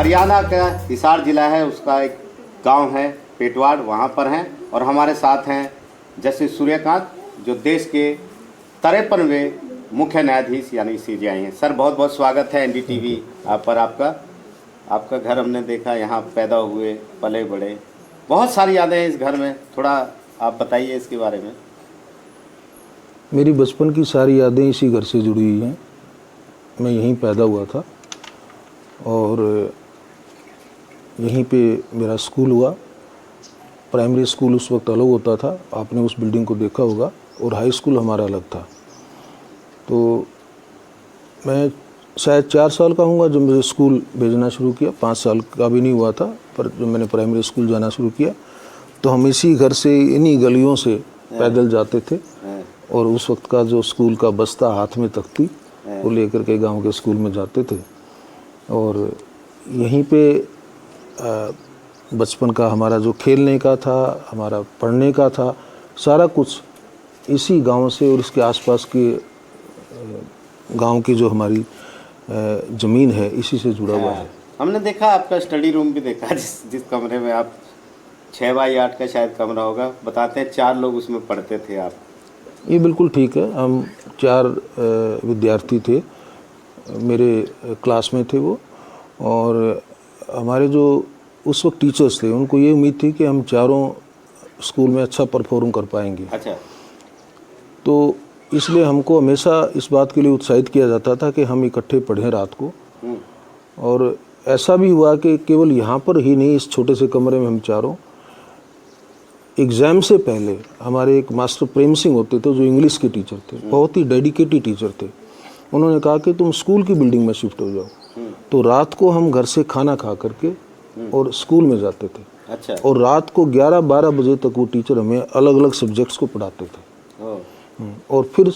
हरियाणा का हिसार जिला है, उसका एक गांव है पेटवाड़, वहां पर हैं। और हमारे साथ हैं जस्टिस सूर्यकांत, जो देश के 53वें मुख्य न्यायाधीश यानी सीजेआई हैं। सर बहुत बहुत स्वागत है एनडीटीवी आप पर। आपका घर हमने देखा, यहाँ पैदा हुए पले बड़े, बहुत सारी यादें हैं इस घर में, थोड़ा आप बताइए इसके बारे में। मेरी बचपन की सारी यादें इसी घर से जुड़ी हुई हैं। मैं यहीं पैदा हुआ था और यहीं पे मेरा स्कूल हुआ। प्राइमरी स्कूल उस वक्त अलग होता था, आपने उस बिल्डिंग को देखा होगा, और हाई स्कूल हमारा अलग था। तो मैं शायद 4 साल का हूँगा जब मुझे स्कूल भेजना शुरू किया। 5 साल का भी नहीं हुआ था, पर जब मैंने प्राइमरी स्कूल जाना शुरू किया तो हम इसी घर से, इन्हीं गलियों से पैदल जाते थे। और उस वक्त का जो स्कूल का बस्ता हाथ में तख्ती, वो लेकर के गांव के स्कूल में जाते थे। और यहीं पे बचपन का हमारा जो खेलने का था, हमारा पढ़ने का था, सारा कुछ इसी गांव से और इसके आसपास के गांव की जो हमारी ज़मीन है, इसी से जुड़ा हुआ है। हमने देखा आपका स्टडी रूम भी देखा, जिस कमरे में आप 6 बाई 8 का शायद कमरा होगा, बताते हैं 4 लोग उसमें पढ़ते थे आप। ये बिल्कुल ठीक है। हम 4 विद्यार्थी थे, मेरे क्लास में थे वो। और हमारे जो उस वक्त टीचर्स थे, उनको ये उम्मीद थी कि हम चारों स्कूल में अच्छा परफॉर्म कर पाएंगे। अच्छा। तो इसलिए हमको हमेशा इस बात के लिए उत्साहित किया जाता था कि हम इकट्ठे पढ़ें रात को। और ऐसा भी हुआ कि केवल यहाँ पर ही नहीं, इस छोटे से कमरे में हम चारों, एग्ज़ाम से पहले हमारे एक मास्टर प्रेम सिंह होते थे, जो इंग्लिश के टीचर थे, बहुत ही डेडिकेटेड टीचर थे। उन्होंने कहा कि तुम स्कूल की बिल्डिंग में शिफ्ट हो जाओ। तो रात को हम घर से खाना खा करके और स्कूल में जाते थे। अच्छा। और रात को 11-12 बजे तक वो टीचर हमें अलग अलग सब्जेक्ट्स को पढ़ाते थे। और फिर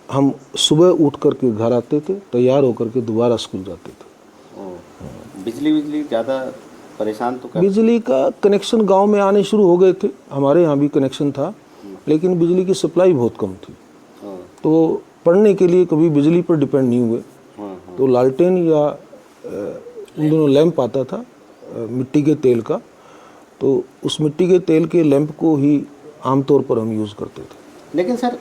हम सुबह उठ करके घर आते थे, तैयार होकर के दोबारा स्कूल जाते थे। बिजली ज़्यादा परेशान तो बिजली का कनेक्शन गांव में आने शुरू हो गए थे, हमारे यहाँ भी कनेक्शन था, लेकिन बिजली की सप्लाई बहुत कम थी। तो पढ़ने के लिए कभी बिजली पर डिपेंड नहीं हुए। तो लालटेन या उन दोनों लैंप आता था मिट्टी के तेल का, तो उस मिट्टी के तेल के लैंप को ही आमतौर पर हम यूज़ करते थे। लेकिन सर,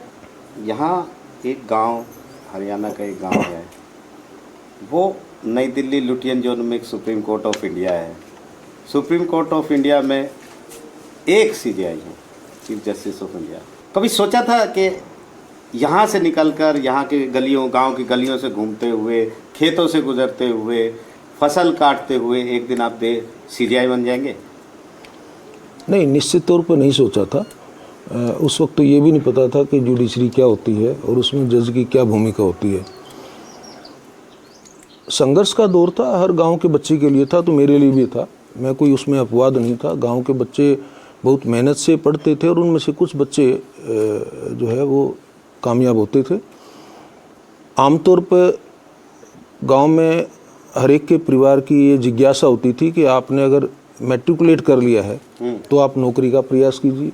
यहाँ एक गांव, हरियाणा का एक गांव है, वो नई दिल्ली लुटियन जोन में एक सुप्रीम कोर्ट ऑफ इंडिया है। सुप्रीम कोर्ट ऑफ इंडिया में एक सीजेआई है, चीफ जस्टिस ऑफ इंडिया। कभी सोचा था कि यहाँ से निकलकर यहाँ के गलियों, गांव की गलियों से घूमते हुए, खेतों से गुजरते हुए, फसल काटते हुए एक दिन आप सीजेआई बन जाएंगे? नहीं, निश्चित तौर पर नहीं सोचा था। उस वक्त तो ये भी नहीं पता था कि जुडिशरी क्या होती है और उसमें जज की क्या भूमिका होती है। संघर्ष का दौर था, हर गांव के बच्चे के लिए था, तो मेरे लिए भी था। मैं कोई उसमें अपवाद नहीं था। गांव के बच्चे बहुत मेहनत से पढ़ते थे और उनमें से कुछ बच्चे जो है वो कामयाब होते थे। आमतौर पर गांव में हर एक के परिवार की ये जिज्ञासा होती थी कि आपने अगर मैट्रिकुलेट कर लिया है तो आप नौकरी का प्रयास कीजिए,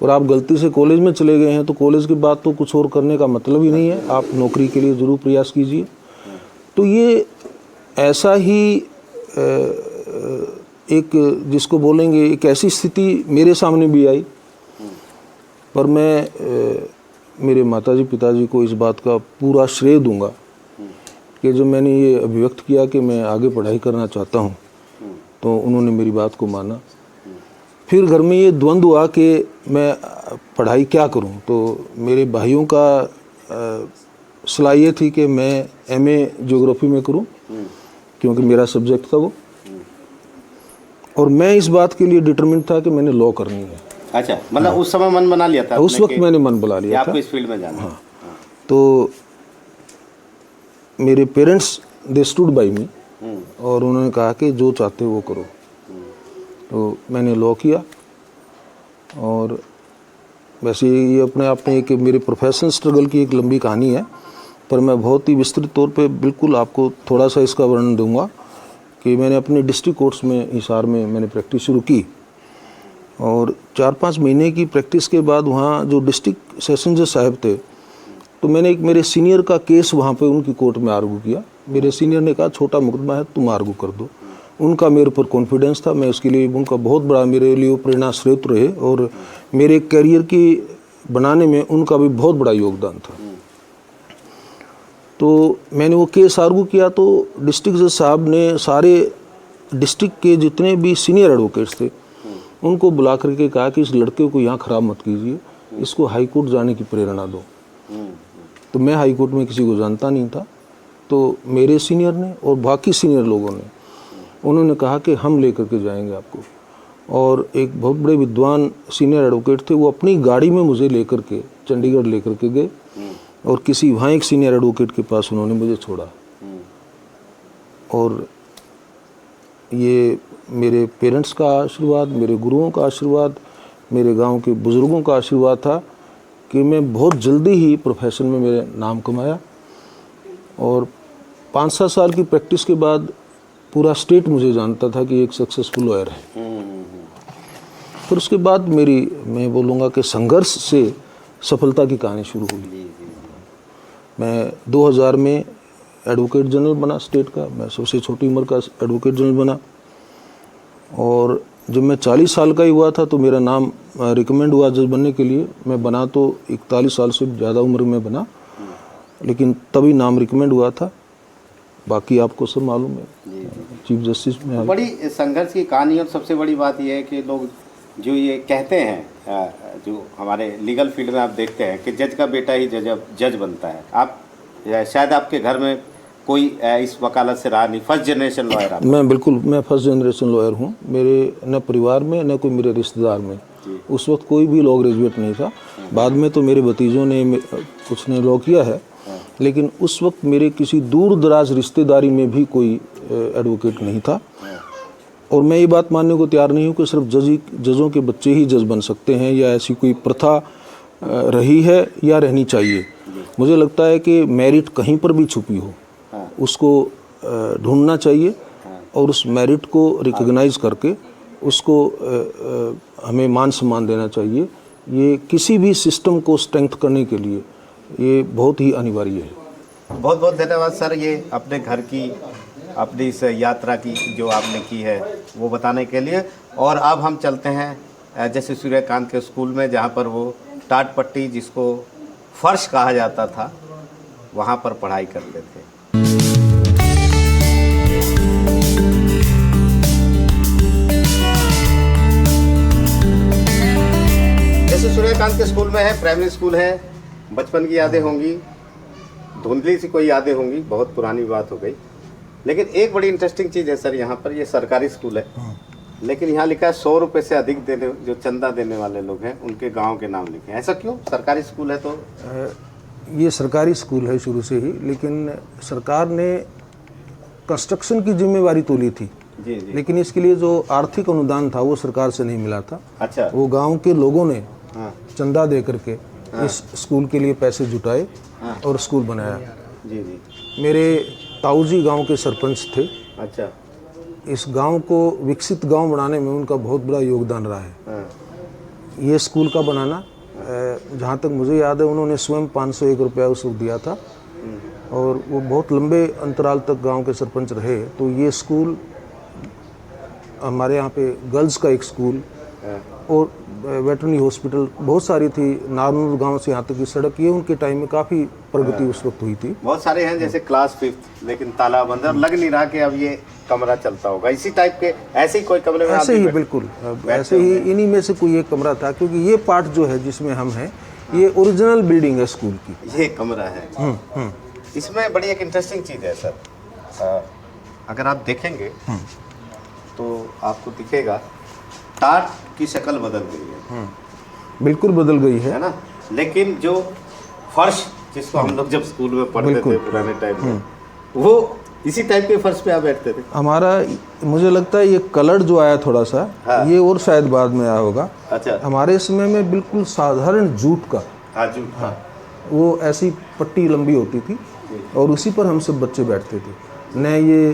और आप गलती से कॉलेज में चले गए हैं तो कॉलेज के बाद तो कुछ और करने का मतलब ही नहीं है, आप नौकरी के लिए ज़रूर प्रयास कीजिए। तो ये ऐसा ही एक, जिसको बोलेंगे, एक ऐसी स्थिति मेरे सामने भी आई। पर मैं मेरे माताजी पिताजी को इस बात का पूरा श्रेय दूंगा कि जब मैंने ये अभिव्यक्त किया कि मैं आगे पढ़ाई करना चाहता हूँ, तो उन्होंने मेरी बात को माना। फिर घर में ये द्वंद्व हुआ कि मैं पढ़ाई क्या करूं। तो मेरे भाइयों का सलाह ये थी कि मैं एमए ज्योग्राफी में करूं, क्योंकि मेरा सब्जेक्ट था वो। और मैं इस बात के लिए डिटरमिन था कि मैंने लॉ करनी है। अच्छा, मतलब उस समय मन बना लिया था? उस वक्त मैंने मन बना लिया था आपको इस फील्ड में जाना। हाँ। तो मेरे पेरेंट्स दे स्टूड बाय मी, और उन्होंने कहा कि जो चाहते हो वो करो। तो मैंने लॉ किया। और वैसे ये अपने आप में एक मेरे प्रोफेशनल स्ट्रगल की एक लंबी कहानी है, पर मैं बहुत ही विस्तृत तौर पे बिल्कुल आपको थोड़ा सा इसका वर्णन दूंगा कि मैंने अपने डिस्ट्रिक्ट कोर्ट्स में, हिसार में मैंने प्रैक्टिस शुरू की। और 4-5 महीने की प्रैक्टिस के बाद वहाँ जो डिस्ट्रिक्ट सेशन जज साहब थे, तो मैंने एक मेरे सीनियर का केस वहाँ पे उनकी कोर्ट में आर्गू किया। मेरे सीनियर ने कहा छोटा मुकदमा है, तुम आर्गू कर दो। उनका मेरे पर कॉन्फिडेंस था। मैं उसके लिए उनका बहुत बड़ा मेरे लिए प्रेरणा स्रोत रहे और मेरे करियर की बनाने में उनका भी बहुत बड़ा योगदान था। तो मैंने वो केस आर्गू किया तो डिस्ट्रिक्ट जज साहब ने सारे डिस्ट्रिक्ट के जितने भी सीनियर एडवोकेट्स थे उनको बुला करके कहा कि इस लड़के को यहाँ ख़राब मत कीजिए, इसको हाई कोर्ट जाने की प्रेरणा दो। तो मैं हाई कोर्ट में किसी को जानता नहीं था, तो मेरे सीनियर ने और बाकी सीनियर लोगों ने उन्होंने कहा कि हम लेकर के जाएंगे आपको। और एक बहुत बड़े विद्वान सीनियर एडवोकेट थे, वो अपनी गाड़ी में मुझे लेकर के चंडीगढ़ लेकर के गए और किसी वहाँ एक सीनियर एडवोकेट के पास उन्होंने मुझे छोड़ा। और ये मेरे पेरेंट्स का आशीर्वाद, मेरे गुरुओं का आशीर्वाद, मेरे गांव के बुज़ुर्गों का आशीर्वाद था कि मैं बहुत जल्दी ही प्रोफेशन में मेरे नाम कमाया। और 5-7 साल की प्रैक्टिस के बाद पूरा स्टेट मुझे जानता था कि एक सक्सेसफुल लॉयर है। फिर उसके बाद मेरी, मैं बोलूँगा कि संघर्ष से सफलता की कहानी शुरू हुई। मैं 2000 में एडवोकेट जनरल बना स्टेट का, मैं सबसे छोटी उम्र का एडवोकेट जनरल बना। और जब मैं 40 साल का ही हुआ था तो मेरा नाम रिकमेंड हुआ जज बनने के लिए। मैं बना तो 41 साल से ज़्यादा उम्र में बना, लेकिन तभी नाम रिकमेंड हुआ था। बाकी आपको सब मालूम है, चीफ जस्टिस में बड़ी संघर्ष की कहानी। और सबसे बड़ी बात यह है कि लोग जो ये कहते हैं, जो हमारे लीगल फील्ड में आप देखते हैं कि जज का बेटा ही जज बनता है। आप शायद आपके घर में कोई इस वकालत से रहा नहीं, फर्स्ट जनरेशन लॉयर आप? मैं फर्स्ट जनरेशन लॉयर हूँ। मेरे न परिवार में न कोई मेरे रिश्तेदार में उस वक्त कोई भी लॉ ग्रेजुएट नहीं था। बाद में तो मेरे भतीजों ने, कुछ ने लॉ किया है, लेकिन उस वक्त मेरे किसी दूर दराज रिश्तेदारी में भी कोई एडवोकेट नहीं था। और मैं ये बात मानने को तैयार नहीं हूँ कि सिर्फ जजों के बच्चे ही जज बन सकते हैं या ऐसी कोई प्रथा रही है या रहनी चाहिए। मुझे लगता है कि मेरिट कहीं पर भी छुपी हो उसको ढूंढना चाहिए और उस मेरिट को रिकॉग्नाइज करके उसको हमें मान सम्मान देना चाहिए। ये किसी भी सिस्टम को स्ट्रेंथ करने के लिए ये बहुत ही अनिवार्य है। बहुत बहुत धन्यवाद सर, ये अपने घर की, अपनी इस यात्रा की जो आपने की है वो बताने के लिए। और अब हम चलते हैं जैसे सूर्यकांत के स्कूल में, जहाँ पर वो टाट पट्टी, जिसको फर्श कहा जाता था, वहाँ पर पढ़ाई करते थे। जैसे सूर्यकांत के स्कूल में है, प्राइमरी स्कूल है, बचपन की यादें होंगी, धुंधली सी कोई यादें होंगी, बहुत पुरानी बात हो गई। लेकिन एक बड़ी इंटरेस्टिंग चीज़ है सर, यहाँ पर ये सरकारी स्कूल है, लेकिन यहाँ लिखा है 100 रुपये से अधिक देने, जो चंदा देने वाले लोग हैं उनके गांव के नाम लिखे हैं। ऐसा क्यों? सरकारी स्कूल है तो? ये सरकारी स्कूल है शुरू से ही, लेकिन सरकार ने कंस्ट्रक्शन की जिम्मेवारी तो ली थी जी। लेकिन इसके लिए जो आर्थिक अनुदान था वो सरकार से नहीं मिला था। अच्छा। वो गांव के लोगों ने चंदा दे करके इस स्कूल के लिए पैसे जुटाए और स्कूल बनाया। जी। मेरे ताऊजी गांव के सरपंच थे। अच्छा। इस गांव को विकसित गांव बनाने में उनका बहुत बड़ा योगदान रहा है। ये स्कूल का बनाना, जहाँ तक मुझे याद है, उन्होंने स्वयं 501 रुपया उस वक्त दिया था और वो बहुत लंबे अंतराल तक गांव के सरपंच रहे। तो ये स्कूल हमारे यहाँ पे गर्ल्स का एक स्कूल और वेटरनरी हॉस्पिटल बहुत सारी थी। नारनूर गांव से यहाँ तक की सड़क, ये उनके टाइम में काफ़ी प्रगति उस वक्त हुई थी। बहुत सारे हैं जैसे क्लास 5 लेकिन ताला बंद है और लग नहीं रहा कि अब ये कमरा चलता होगा। इसी टाइप के ऐसे ही कोई कमरे में ऐसे ही बिल्कुल ऐसे ही इन्हीं में से कोई एक कमरा था, क्योंकि ये पार्ट जो है जिसमें हम हैं ये ओरिजिनल बिल्डिंग है स्कूल की। ये कमरा है। इसमें बड़ी एक इंटरेस्टिंग चीज़ है सर, अगर आप देखेंगे तो आपको दिखेगा टाट की शक्ल बदल गई है। बिल्कुल बदल गई है ना, लेकिन जो फर्श जिसको हम लोग जब स्कूल में पढ़ते थे पुराने टाइम में, वो इसी टाइप के फर्श पे आप बैठते थे। हमारा, मुझे लगता है ये कलर जो आया थोड़ा सा, ये और शायद बाद में आया होगा। अच्छा। हमारे समय में बिल्कुल साधारण जूट का, हाँ, वो ऐसी पट्टी लंबी होती थी और उसी पर हम सब बच्चे बैठते थे। न ये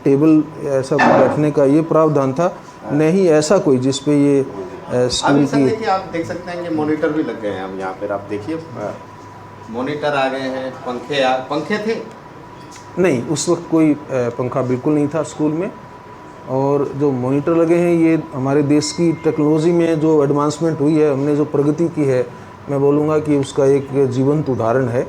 टेबल ऐसा बैठने का ये प्रावधान था, न ही ऐसा कोई जिस पे ये स्कूल की। देखिए, आप देख सकते हैं कि मॉनिटर भी लग गए हैं। हम यहाँ पर आप देखिए मॉनिटर आ गए हैं, पंखे थे नहीं, उस वक्त कोई पंखा बिल्कुल नहीं था स्कूल में। और जो मॉनिटर लगे हैं ये हमारे देश की टेक्नोलॉजी में जो एडवांसमेंट हुई है, हमने जो प्रगति की है, मैं बोलूँगा कि उसका एक जीवंत उदाहरण है।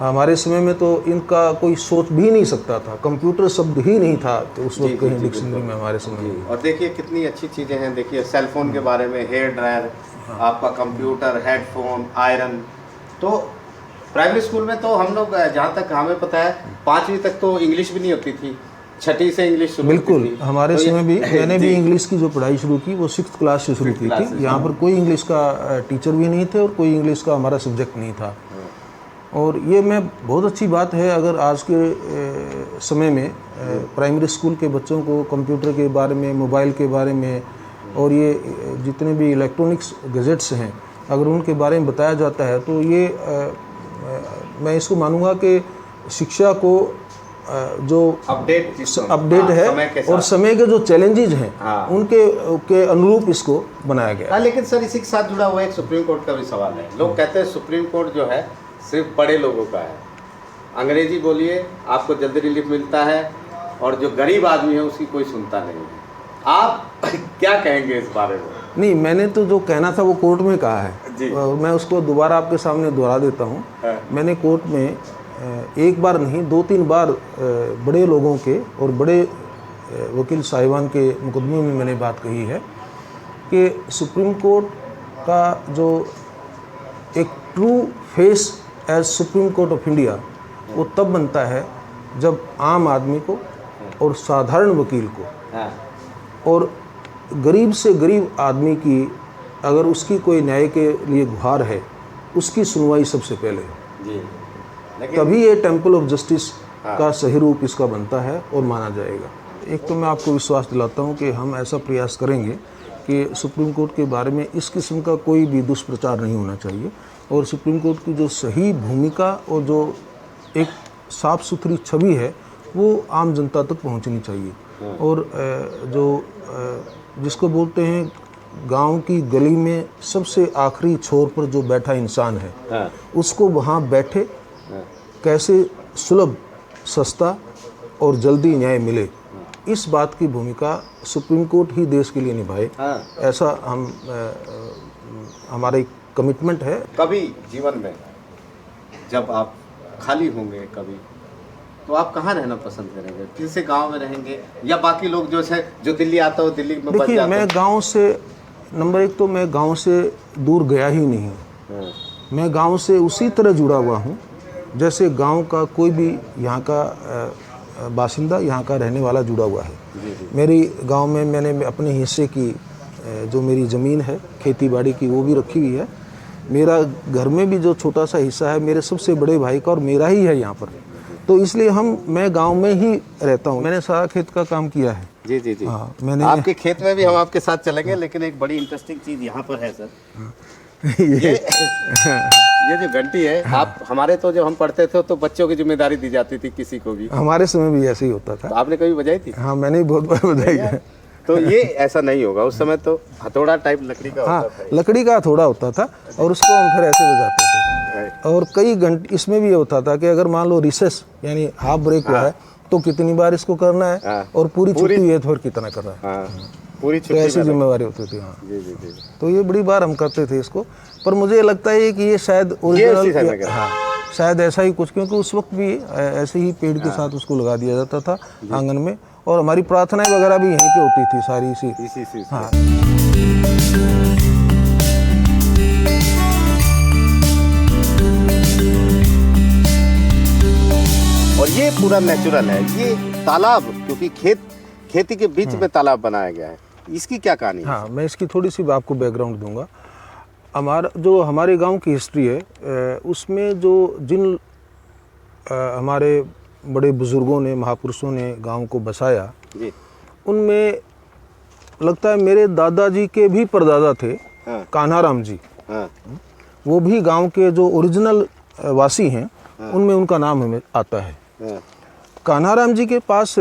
हमारे समय में तो इनका कोई सोच भी नहीं सकता था, कंप्यूटर शब्द ही नहीं था तो उस वक्त कहीं डिक्शनरी में हमारे समय में। और देखिए कितनी अच्छी चीज़ें हैं, देखिए सेल फोन के बारे में, हेयर ड्रायर, आपका कंप्यूटर, हेडफोन, आयरन। तो प्राइमरी स्कूल में तो हम लोग, जहाँ तक हमें पता है, 5वीं तक तो इंग्लिश भी नहीं होती थी, 6ठी से इंग्लिश शुरू होती बिल्कुल थी। हमारे तो समय भी मैंने भी जी। इंग्लिश की जो पढ़ाई शुरू की वो 6th क्लास से शुरू की थी। यहाँ पर कोई इंग्लिश का टीचर भी नहीं थे और कोई इंग्लिश का हमारा सब्जेक्ट नहीं था। और ये मैं बहुत अच्छी बात है अगर आज के समय में प्राइमरी स्कूल के बच्चों को कंप्यूटर के बारे में, मोबाइल के बारे में और ये जितने भी इलेक्ट्रॉनिक्स गैजेट्स हैं अगर उनके बारे में बताया जाता है तो ये मैं इसको मानूंगा कि शिक्षा को जो अपडेट है और समय के जो चैलेंजेस हैं उनके अनुरूप इसको बनाया गया। हाँ, लेकिन सर इसी के साथ जुड़ा हुआ एक सुप्रीम कोर्ट का भी सवाल है। लोग कहते हैं सुप्रीम कोर्ट जो है सिर्फ बड़े लोगों का है, अंग्रेजी बोलिए आपको जल्दी रिलीफ मिलता है और जो गरीब आदमी है उसकी कोई सुनता नहीं है। आप क्या कहेंगे इस बारे में? नहीं, मैंने तो जो कहना था वो कोर्ट में कहा है और मैं उसको दोबारा आपके सामने दोहरा देता हूँ। मैंने कोर्ट में एक बार नहीं 2-3 बार बड़े लोगों के और बड़े वकील साहिबान के मुकदमे में मैंने बात कही है कि सुप्रीम कोर्ट का जो एक true face as Supreme Court of India वो तब बनता है जब आम आदमी को और साधारण वकील को और गरीब से गरीब आदमी की अगर उसकी कोई न्याय के लिए गुहार है उसकी सुनवाई सबसे पहले जी। तभी ये टेम्पल ऑफ जस्टिस का सही रूप इसका बनता है और माना जाएगा। एक तो मैं आपको विश्वास दिलाता हूँ कि हम ऐसा प्रयास करेंगे कि सुप्रीम कोर्ट के बारे में इस किस्म का कोई भी दुष्प्रचार नहीं होना चाहिए और सुप्रीम कोर्ट की जो सही भूमिका और जो एक साफ़ सुथरी छवि है वो आम जनता तक पहुँचनी चाहिए। और जो जिसको बोलते हैं गांव की गली में सबसे आखिरी छोर पर जो बैठा इंसान है उसको वहाँ बैठे कैसे सुलभ, सस्ता और जल्दी न्याय मिले, इस बात की भूमिका सुप्रीम कोर्ट ही देश के लिए निभाए, ऐसा हम हमारा एक कमिटमेंट है। कभी जीवन में जब आप खाली होंगे कभी तो आप कहाँ रहना पसंद करेंगे? किसी गांव में रहेंगे या बाकी लोग जो दिल्ली आता हो दिल्ली में बस जाते? देखिए, मैं गांव से नंबर 1 तो मैं गांव से दूर गया ही नहीं हूँ। मैं गांव से उसी तरह जुड़ा हुआ हूँ जैसे गांव का कोई भी यहाँ का बासिंदा, यहाँ का रहने वाला जुड़ा हुआ है। मेरी गांव में मैंने अपने हिस्से की जो मेरी ज़मीन है खेती बाड़ी की वो भी रखी हुई है। मेरा घर में भी जो छोटा सा हिस्सा है मेरे सबसे बड़े भाई का और मेरा ही है यहाँ पर, तो इसलिए मैं गांव में ही रहता हूँ। मैंने सारा खेत का काम किया है। जी जी जी। हाँ, मैंने आपके खेत में भी हम आपके साथ चलेंगे, लेकिन एक बड़ी इंटरेस्टिंग चीज़ यहाँ पर है सर। ये जो घंटी है, आप हमारे तो जब हम पढ़ते थे तो बच्चों की जिम्मेदारी दी जाती थी किसी को भी। हमारे समय भी ऐसे ही होता था। तो आपने कभी बजाई थी? हाँ, मैंने भी बहुत बार बजाई है। तो ये ऐसा नहीं होगा, उस समय तो हथौड़ा टाइप लकड़ी का होता था। लकड़ी का हथौड़ा होता था और उसको हम फिर ऐसे बजाते थे। और कई घंटे इसमें भी ये होता था कि अगर मान लो रिसेस यानी हाफ ब्रेक हुआ है तो कितनी बार इसको करना है और पूरी छुट्टी हुई है तो फिर कितना करना है, पूरी छुट्टी ऐसी जिम्मेवारी होती थी। हाँ जी जी जी। तो ये बड़ी बार हम करते थे इसको, पर मुझे लगता है कि ये शायद ओरिजिनल, हाँ शायद ऐसा ही कुछ, क्योंकि उस वक्त भी ऐसे ही पेड़ के साथ उसको लगा दिया जाता था आंगन में और हमारी प्रार्थनाएं वगैरह भी यहीं पे होती थी सारी इसी। हाँ। और ये पूरा नेचुरल है, ये तालाब, क्योंकि खेती के बीच में तालाब बनाया गया है, इसकी क्या कहानी है? हाँ, मैं इसकी थोड़ी सी आपको बैकग्राउंड दूंगा। हमारे गांव की हिस्ट्री है, उसमें जो जिन हमारे बड़े बुजुर्गों ने, महापुरुषों ने गांव को बसाया, उनमें लगता है मेरे दादाजी के भी परदादा थे, कान्हाराम जी। वो भी गांव के जो ओरिजिनल वासी हैं उनमें उनका नाम हमें आता है। कान्हाराम जी के पास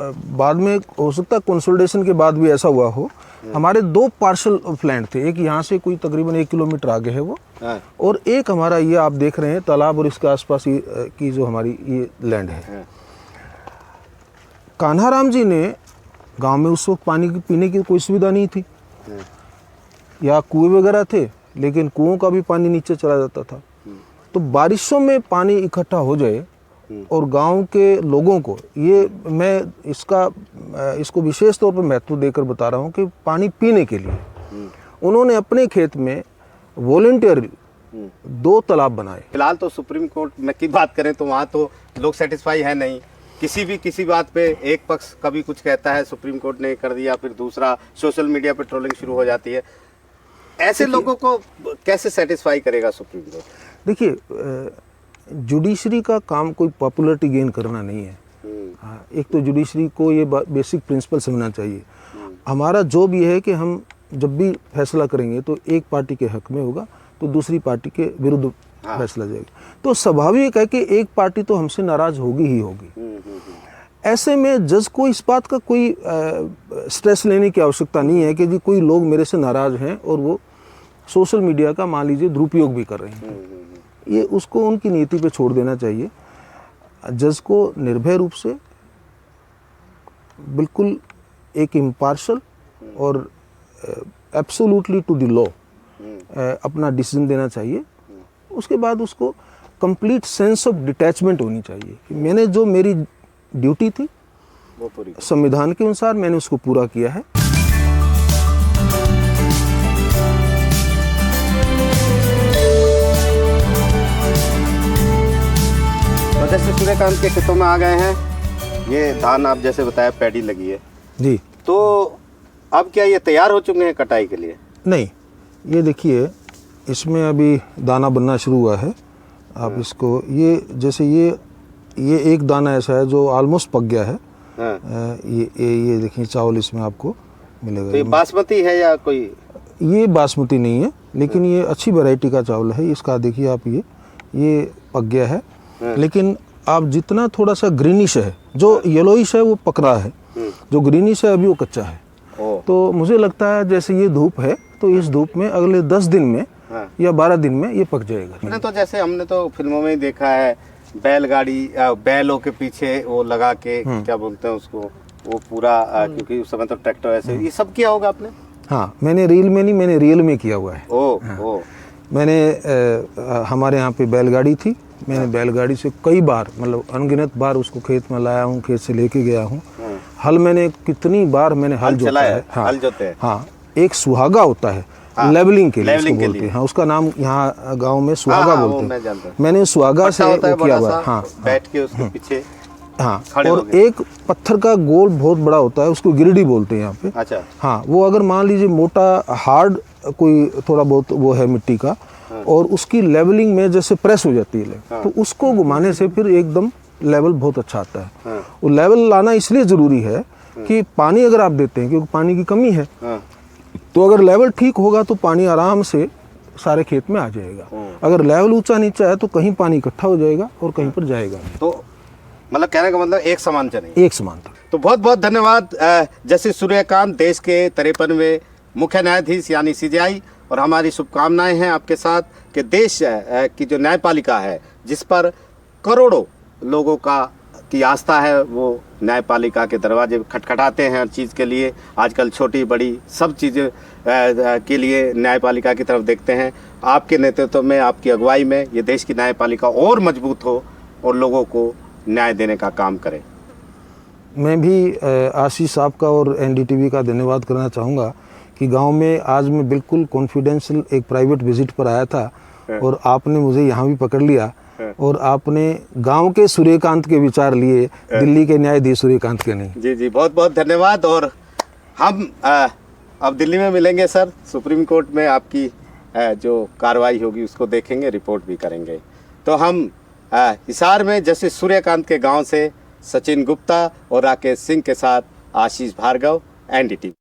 बाद में हो सकता है कंसोलिडेशन के बाद भी ऐसा हुआ हो, हमारे 2 पार्सल ऑफ लैंड थे। एक यहाँ से कोई तकरीबन 1 किलोमीटर आगे है वो, और एक हमारा ये आप देख रहे हैं तालाब और इसके आसपास की जो हमारी ये लैंड है। कान्हाराम जी ने गांव में उस वक्त पानी की पीने की कोई सुविधा नहीं थी, या कुएं वगैरह थे, लेकिन कुओं का भी पानी नीचे चला जाता था। तो बारिशों में पानी इकट्ठा हो जाए और गांव के लोगों को, ये मैं इसको विशेष तौर पर महत्व देकर बता रहा हूँ कि पानी पीने के लिए उन्होंने अपने खेत में वॉलंटियर 2 तालाब बनाए। फिलहाल तो सुप्रीम कोर्ट में की बात करें तो वहाँ तो लोग सेटिस्फाई है नहीं, किसी बात पे एक पक्ष कभी कुछ कहता है, सुप्रीम कोर्ट ने कर दिया, फिर दूसरा सोशल मीडिया पे ट्रोलिंग शुरू हो जाती है। ऐसे लोगों को कैसे सेटिस्फाई करेगा सुप्रीम कोर्ट? देखिए, जुडिशरी का काम कोई पॉपुलरिटी गेन करना नहीं है। हाँ, एक तो जुडिशरी को ये बेसिक प्रिंसिपल समझना चाहिए। हमारा जॉब ये है कि हम जब भी फैसला करेंगे तो एक पार्टी के हक में होगा तो दूसरी पार्टी के विरुद्ध फैसला जाएगा। तो स्वाभाविक है कि एक पार्टी तो हमसे नाराज होगी ही होगी। ऐसे में जज को इस बात का कोई स्ट्रेस लेने की आवश्यकता नहीं है कि जी कोई लोग मेरे से नाराज हैं और वो सोशल मीडिया का मान लीजिए दुरुपयोग भी कर रहे हैं। ये उसको उनकी नीति पे छोड़ देना चाहिए। जज को निर्भय रूप से बिल्कुल एक इम्पार्शल और एब्सोल्युटली टू द लॉ अपना डिसीजन देना चाहिए। उसके बाद उसको कंप्लीट सेंस ऑफ डिटैचमेंट होनी चाहिए कि मैंने जो मेरी ड्यूटी थी वो पूरी संविधान के अनुसार मैंने उसको पूरा किया है। तो जैसे सूर्यकांत के खेतों में आ गए हैं, ये धान आप जैसे बताया पैडी लगी है जी, तो अब क्या ये तैयार हो चुके हैं कटाई के लिए? नहीं, ये देखिए इसमें अभी दाना बनना शुरू हुआ है। आप इसको जैसे ये एक दाना ऐसा है जो ऑलमोस्ट पक गया है। ये देखिए चावल इसमें आपको मिलेगा। तो ये बासमती है या कोई? ये बासमती नहीं है, लेकिन ये अच्छी वैरायटी का चावल है। इसका देखिए आप, ये पक गया है, लेकिन आप जितना थोड़ा सा ग्रीनिश है, जो येलोइश है वो पक रहा है, जो ग्रीनिश है अभी वो कच्चा है। तो मुझे लगता है जैसे ये धूप है तो इस धूप में अगले 10 दिन में या 12 दिन में ये पक जाएगा। तो जैसे हमने तो फिल्मों में ही देखा है, बैलगाड़ी बैलों के पीछे वो लगा के क्या बोलते हैं उसको, वो पूरा क्योंकि उस समय तो ट्रैक्टर ऐसे, ये सब किया होगा आपने? हाँ, मैंने रील में नहीं, मैंने रियल में किया हुआ है। मैंने हमारे यहाँ पे बैलगाड़ी थी, मैंने बैलगाड़ी से कई बार, मतलब अनगिनत बार उसको खेत में लाया हूँ, खेत से लेके गया हूँ। हल मैंने कितनी बार मैंने हल जोता है। हाँ, हल जोते हैं। हाँ, एक सुहागा होता है लेवलिंग के लिए, उसको बोलते हैं। हाँ, उसका नाम यहाँ गांव में सुहागा बोलते हैं। मैंने सुहागा से वो किया हुआ। हाँ, बैठ के उसके पीछे। हाँ, और एक पत्थर का गोल बहुत बड़ा होता है, उसको गिरडी बोलते हैं यहाँ पे। अच्छा। हाँ, वो अगर मान लीजिए मोटा हार्ड कोई थोड़ा बहुत वो है मिट्टी का, और उसकी लेवलिंग में जैसे प्रेस हो जाती है, तो उसको घुमाने से फिर एकदम लेवल बहुत अच्छा आता है। वो लेवल लाना इसलिए ज़रूरी है कि पानी अगर आप देते हैं, क्योंकि पानी की कमी है, तो अगर लेवल ठीक होगा तो पानी आराम से सारे खेत में आ जाएगा। अगर लेवल ऊंचा नीचा है तो कहीं पानी इकट्ठा हो जाएगा और कहीं पर जाएगा। तो मतलब कहने का मतलब एक समान चलेगा। एक समान था। तो बहुत बहुत धन्यवाद जस्टिस सूर्यकांत, देश के 53वें मुख्य न्यायाधीश यानी CJI, और हमारी शुभकामनाएं हैं आपके साथ कि देश की जो न्यायपालिका है, जिस पर करोड़ों लोगों की आस्था है, वो न्यायपालिका के दरवाजे खटखटाते हैं हर चीज़ के लिए। आजकल छोटी बड़ी सब चीज़ें के लिए न्यायपालिका की तरफ देखते हैं। आपके नेतृत्व में, आपकी अगुवाई में ये देश की न्यायपालिका और मजबूत हो और लोगों को न्याय देने का काम करे। मैं भी आशीष साहब का और NDTV का धन्यवाद करना चाहूँगा कि गांव में आज मैं बिल्कुल कॉन्फिडेंशियल एक प्राइवेट विजिट पर आया था और आपने मुझे यहाँ भी पकड़ लिया और आपने गांव के सूर्यकांत के विचार लिए, दिल्ली के न्यायाधीश सूर्यकांत के नहीं। जी जी, बहुत बहुत धन्यवाद। और हम अब दिल्ली में मिलेंगे सर, सुप्रीम कोर्ट में आपकी जो कार्रवाई होगी उसको देखेंगे, रिपोर्ट भी करेंगे। तो हम हिसार में जस्टिस सूर्यकांत के गांव से सचिन गुप्ता और राकेश सिंह के साथ आशीष भार्गव, NDTV।